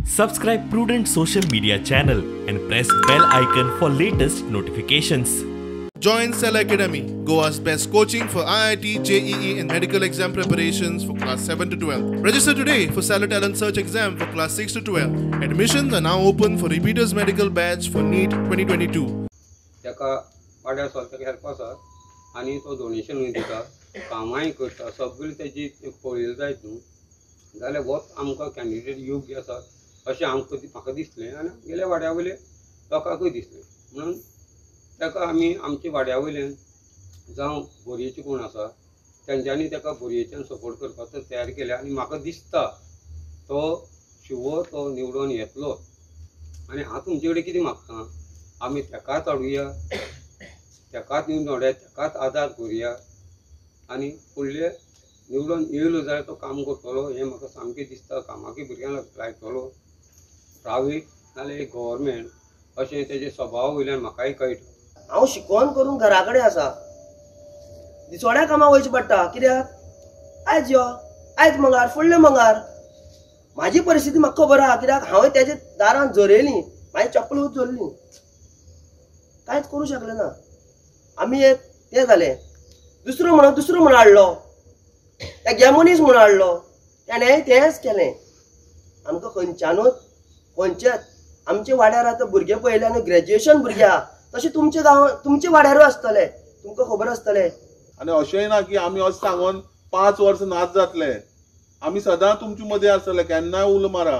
Subscribe Prudent social media channel and press bell icon for latest notifications. Join Cell Academy, Goa's best coaching for IIT, JEE and medical exam preparations for class 7 to 12. Register today for Cell Talent Search exam for class 6 to 12. Admissions are now open for repeaters medical batch for NEET 2022. त्याका वाड्यार स्वताक help आसा आनी तो donation दिता कामांय करता सगळी तेजी पळयली जायत न्हू जाल्यार होच आमकां कॅन्डिडेट योग्य आसा अशें म्हाका दिसलें आनी गेल्या वाड्या वयले लोकांकूय दिसलें म्हणून ताका आमी आमच्या वाड्या वयल्यान जावं बोरयेचे कोण आसा तेंच्यांनी ताका बोरयेच्यान सपोर्ट करपाचो तयार केल्या आनी म्हाका दिसता तो शिवो तो निवडून येतलो आनी हांव तुमचे कडेन कितें मागता आमी ताकाच हाडुया ताकाच निवडून ताकाच आदार करुया आनी फुडले निवडून येयलो जाल्यार तो काम करतलो हें म्हाका सामकें दिसता कामाकी भुरग्यांक लायतलो प्रायवेट नाल्यार गव्हर्मेंट अशें तेजे स्वभाव वयल्यान म्हाकाय कळटा हांव शिकोवन करून घरा कडेन आसा दिसवाड्या कामां वयचें पडटा कित्याक आयज यो आयज मंगार फुडले मंगार म्हाजी परिस्थिती म्हाका खबर आहा कित्याक हांवें तेजे दारान झरयली म्हाजी चप्पल झरली कांयच करूं शकलें ना आमी एक तें जालें दुसरो म्हणून हाडलो त्या गॅमनीस म्हणून हाडलो तेणें तेंच केलें आमकां खंयच्याच आमच्या वाड्यार आतां भुरगे पळयले न्हू ग्रॅज्युएशन भुरगे आहा तशें तुमच्या गांवांत तुमच्या वाड्यारूय आसतले तुमकां खबर आसतलें आनी अशेंय ना की आमी अशें सांगून 5 वर्स नाच जातले आमी सदां तुमचे मदीं आसतले केन्नाय उलो मारा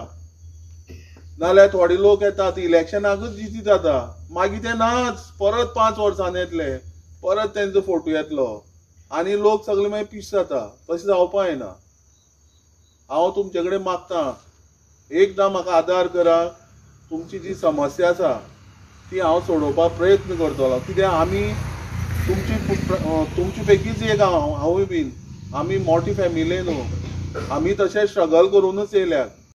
नाल्यार थोडे लोक येतात इलेक्शनाकूच जिती जाता मागीर ते नाच परत 5 वर्सांनी येतले परत तेंचो फोटो येतलो आनी लोक सगळे मागीर पीस जाता तशें जावपा येना हांव तुमचे कडेन मागतां एकदां म्हाका आदार करा तुमची जी समस्या आसा ती हांव सोडोवपाक प्रयत्न करतलो कित्याक आमी तुमची पैकीच एक हांवूय बीन आमी मोठी फॅमिली न्हू आमी तशें स्ट्रगल करूनच येयल्यात